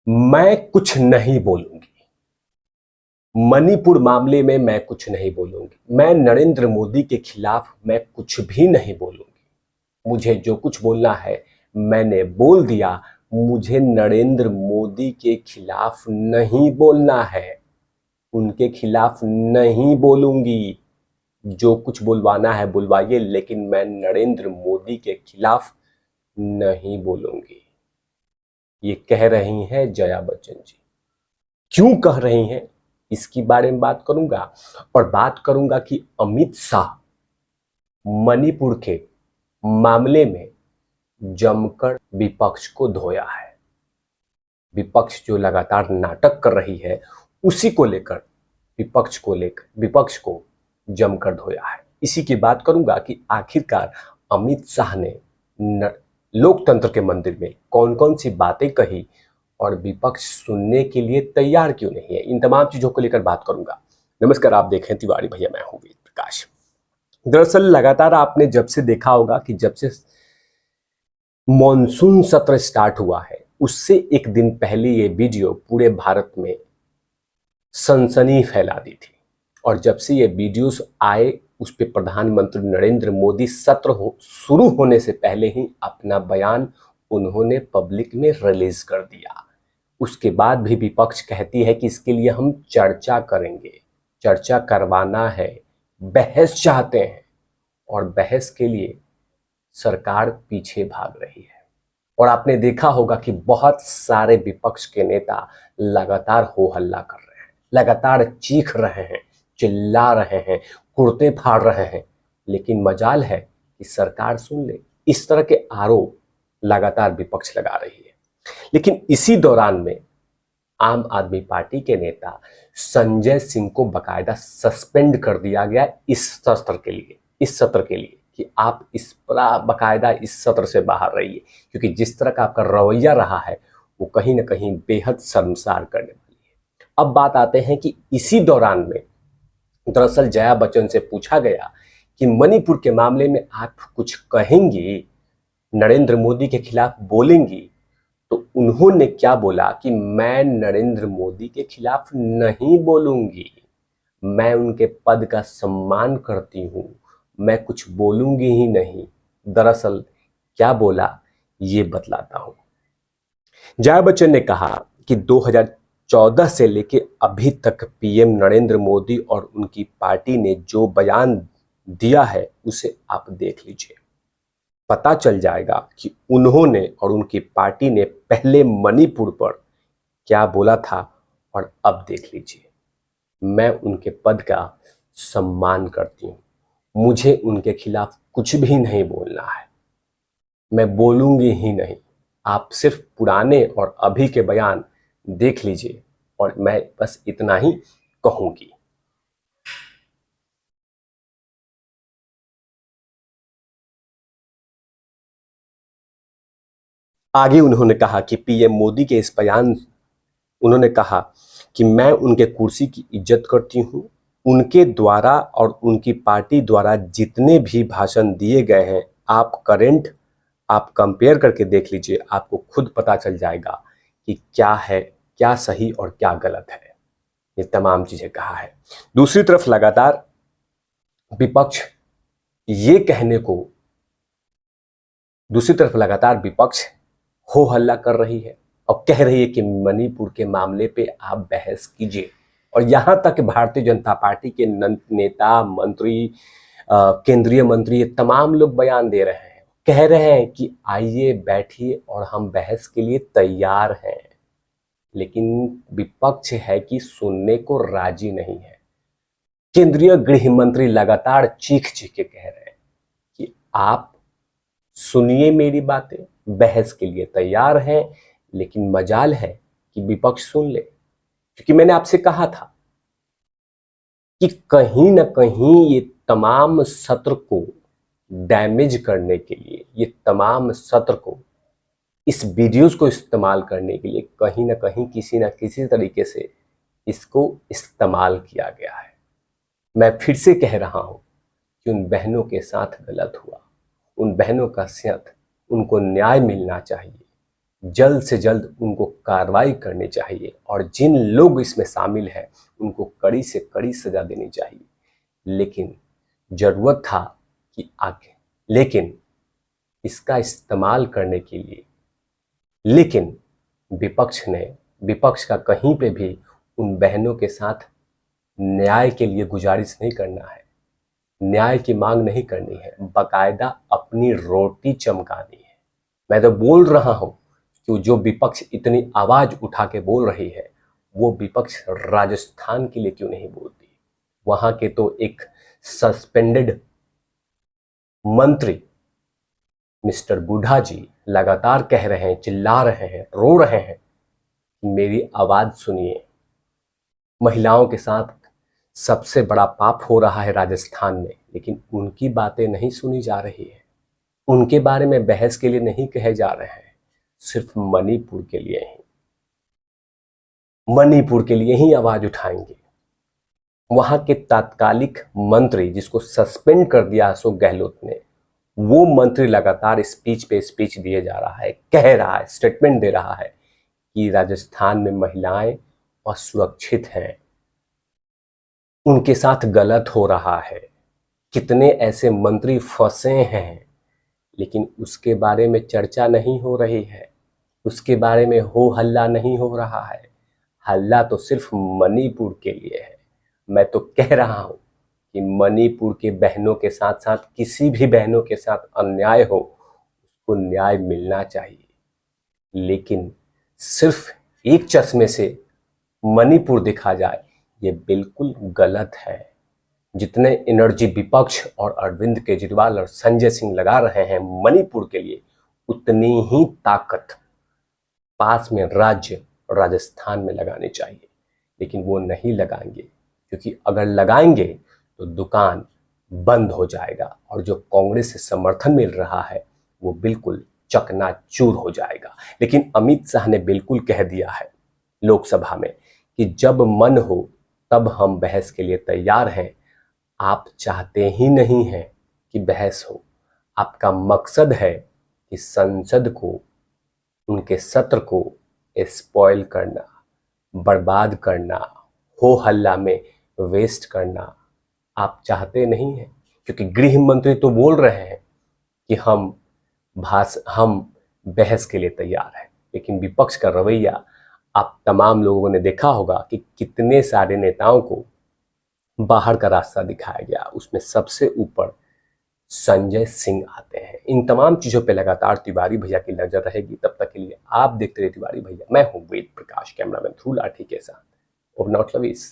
मैं कुछ नहीं बोलूंगी। मणिपुर मामले में मैं कुछ नहीं बोलूंगी। मैं नरेंद्र मोदी के खिलाफ मैं कुछ भी नहीं बोलूंगी। मुझे जो कुछ बोलना है मैंने बोल दिया। मुझे नरेंद्र मोदी के खिलाफ नहीं बोलना है, उनके खिलाफ नहीं बोलूंगी। जो कुछ बुलवाना है बुलवाइए, लेकिन मैं नरेंद्र मोदी के खिलाफ नहीं बोलूंगी। ये कह रही हैं जया बच्चन जी। क्यों कह रही हैं इसकी बारे में बात करूंगा, और बात करूंगा कि अमित शाह मणिपुर के मामले में जमकर विपक्ष को धोया है। विपक्ष जो लगातार नाटक कर रही है उसी को लेकर विपक्ष को जमकर धोया है। इसी की बात करूंगा कि आखिरकार अमित शाह ने लोकतंत्र के मंदिर में कौन कौन सी बातें कही और विपक्ष सुनने के लिए तैयार क्यों नहीं है। इन तमाम चीजों को लेकर बात करूंगा। नमस्कार, आप देखें तिवारी भैया, मैं हूं वेद प्रकाश। दरअसल लगातार आपने जब से देखा होगा कि जब से मॉनसून सत्र स्टार्ट हुआ है उससे एक दिन पहले ये वीडियो पूरे भारत में सनसनी फैला दी थी, और जब से ये वीडियोस आए उस पे प्रधानमंत्री नरेंद्र मोदी शुरू होने से पहले ही अपना बयान उन्होंने पब्लिक में रिलीज कर दिया। उसके बाद भी विपक्ष कहती है कि इसके लिए हम चर्चा करेंगे, चर्चा करवाना है, बहस चाहते हैं, और बहस के लिए सरकार पीछे भाग रही है। और आपने देखा होगा कि बहुत सारे विपक्ष के नेता लगातार हो हल्ला कर रहे हैं, लगातार चीख रहे हैं, चिल्ला रहे हैं, कुर्ते फाड़ रहे हैं, लेकिन मजाल है कि सरकार सुन ले। इस तरह के आरोप लगातार विपक्ष लगा रही है। लेकिन इसी दौरान में आम आदमी पार्टी के नेता संजय सिंह को बकायदा सस्पेंड कर दिया गया इस सत्र के लिए कि आप बकायदा इस सत्र से बाहर रहिए, क्योंकि जिस तरह का आपका रवैया रहा है वो कहीं ना कहीं बेहद शर्मसार करने वाली है। अब बात आते हैं कि इसी दौरान में दरअसल जया बच्चन से पूछा गया कि मणिपुर के मामले में आप कुछ कहेंगी, नरेंद्र मोदी के खिलाफ बोलेंगी, तो उन्होंने क्या बोला कि मैं नरेंद्र मोदी के खिलाफ नहीं बोलूंगी, मैं उनके पद का सम्मान करती हूं, मैं कुछ बोलूंगी ही नहीं। दरअसल क्या बोला ये बतलाता हूं। जया बच्चन ने कहा कि 2014 से लेके अभी तक पीएम नरेंद्र मोदी और उनकी पार्टी ने जो बयान दिया है उसे आप देख लीजिए। पता चल जाएगा कि उन्होंने और उनकी पार्टी ने पहले मणिपुर पर क्या बोला था, और अब देख लीजिए। मैं उनके पद का सम्मान करती हूं, मुझे उनके खिलाफ कुछ भी नहीं बोलना है, मैं बोलूंगी ही नहीं। आप सिर्फ पुराने और अभी के बयान देख लीजिए और मैं बस इतना ही कहूंगी। आगे उन्होंने कहा कि पीएम मोदी के इस बयान, उन्होंने कहा कि मैं उनके कुर्सी की इज्जत करती हूं। उनके द्वारा और उनकी पार्टी द्वारा जितने भी भाषण दिए गए हैं, आप कंपेयर करके देख लीजिए, आपको खुद पता चल जाएगा कि क्या है, क्या सही और क्या गलत है। ये तमाम चीजें कहा है। दूसरी तरफ लगातार विपक्ष ये कहने को दूसरी तरफ लगातार विपक्ष हो हल्ला कर रही है और कह रही है कि मणिपुर के मामले पे आप बहस कीजिए। और यहां तक भारतीय जनता पार्टी के नेता, मंत्री, केंद्रीय मंत्री, ये तमाम लोग बयान दे रहे हैं, कह रहे हैं कि आइए बैठिए और हम बहस के लिए तैयार हैं। लेकिन विपक्ष है कि सुनने को राजी नहीं है। केंद्रीय गृह मंत्री लगातार चीख चीख के कह रहे हैं कि आप सुनिए मेरी बातें, बहस के लिए तैयार हैं, लेकिन मजाल है कि विपक्ष सुन ले। क्योंकि मैंने आपसे कहा था कि कहीं ना कहीं ये तमाम सत्र को डैमेज करने के लिए, ये तमाम सत्र को, इस वीडियोस को इस्तेमाल करने के लिए कहीं ना कहीं किसी ना किसी तरीके से इसको इस्तेमाल किया गया है। मैं फिर से कह रहा हूं कि उन बहनों के साथ गलत हुआ, उन बहनों का साथ, उनको न्याय मिलना चाहिए। जल्द से जल्द उनको कार्रवाई करनी चाहिए और जिन लोग इसमें शामिल हैं उनको कड़ी से कड़ी सजा देनी चाहिए। लेकिन जरूरत था कि आगे, लेकिन इसका इस्तेमाल करने के लिए, लेकिन विपक्ष का कहीं पे भी उन बहनों के साथ न्याय के लिए गुजारिश नहीं करना है, न्याय की मांग नहीं करनी है, बाकायदा अपनी रोटी चमकानी है। मैं तो बोल रहा हूं कि जो विपक्ष इतनी आवाज उठा के बोल रही है वो विपक्ष राजस्थान के लिए क्यों नहीं बोलती। वहां के तो एक सस्पेंडेड मंत्री मिस्टर बूढ़ा जी लगातार कह रहे हैं, चिल्ला रहे हैं, रो रहे हैं, मेरी आवाज सुनिए। महिलाओं के साथ सबसे बड़ा पाप हो रहा है राजस्थान में, लेकिन उनकी बातें नहीं सुनी जा रही है, उनके बारे में बहस के लिए नहीं कहे जा रहे हैं, सिर्फ मणिपुर के लिए ही, मणिपुर के लिए ही आवाज उठाएंगे। वहां के तात्कालिक मंत्री जिसको सस्पेंड कर दिया अशोक गहलोत ने, वो मंत्री लगातार स्पीच पे स्पीच दिए जा रहा है, कह रहा है, स्टेटमेंट दे रहा है कि राजस्थान में महिलाएं असुरक्षित हैं, उनके साथ गलत हो रहा है। कितने ऐसे मंत्री फंसे हैं, लेकिन उसके बारे में चर्चा नहीं हो रही है, उसके बारे में हो हल्ला नहीं हो रहा है। हल्ला तो सिर्फ मणिपुर के लिए है। मैं तो कह रहा हूं कि मणिपुर के बहनों के साथ साथ किसी भी बहनों के साथ अन्याय हो उसको न्याय मिलना चाहिए, लेकिन सिर्फ एक चश्मे से मणिपुर देखा जाए ये बिल्कुल गलत है। जितने एनर्जी विपक्ष और अरविंद केजरीवाल और संजय सिंह लगा रहे हैं मणिपुर के लिए, उतनी ही ताकत पास में राज्य राजस्थान में लगानी चाहिए, लेकिन वो नहीं लगाएंगे, क्योंकि अगर लगाएंगे तो दुकान बंद हो जाएगा और जो कांग्रेस से समर्थन मिल रहा है वो बिल्कुल चकनाचूर हो जाएगा। लेकिन अमित शाह ने बिल्कुल कह दिया है लोकसभा में कि जब मन हो तब हम बहस के लिए तैयार हैं। आप चाहते ही नहीं हैं कि बहस हो, आपका मकसद है कि संसद को, उनके सत्र को स्पॉइल करना, बर्बाद करना, हो हल्ला में वेस्ट करना आप चाहते नहीं हैं। क्योंकि गृह मंत्री तो बोल रहे हैं कि हम बहस के लिए तैयार हैं, लेकिन विपक्ष का रवैया आप तमाम लोगों ने देखा होगा कि कितने सारे नेताओं को बाहर का रास्ता दिखाया गया, उसमें सबसे ऊपर संजय सिंह आते हैं। इन तमाम चीजों पे लगातार तिवारी भैया की नजर रहेगी। तब तक के लिए आप देखते रहिए तिवारी भैया। मैं हूं वेद प्रकाश, कैमरामैन ध्रुव लाठी के साथ। और नॉट लवीज।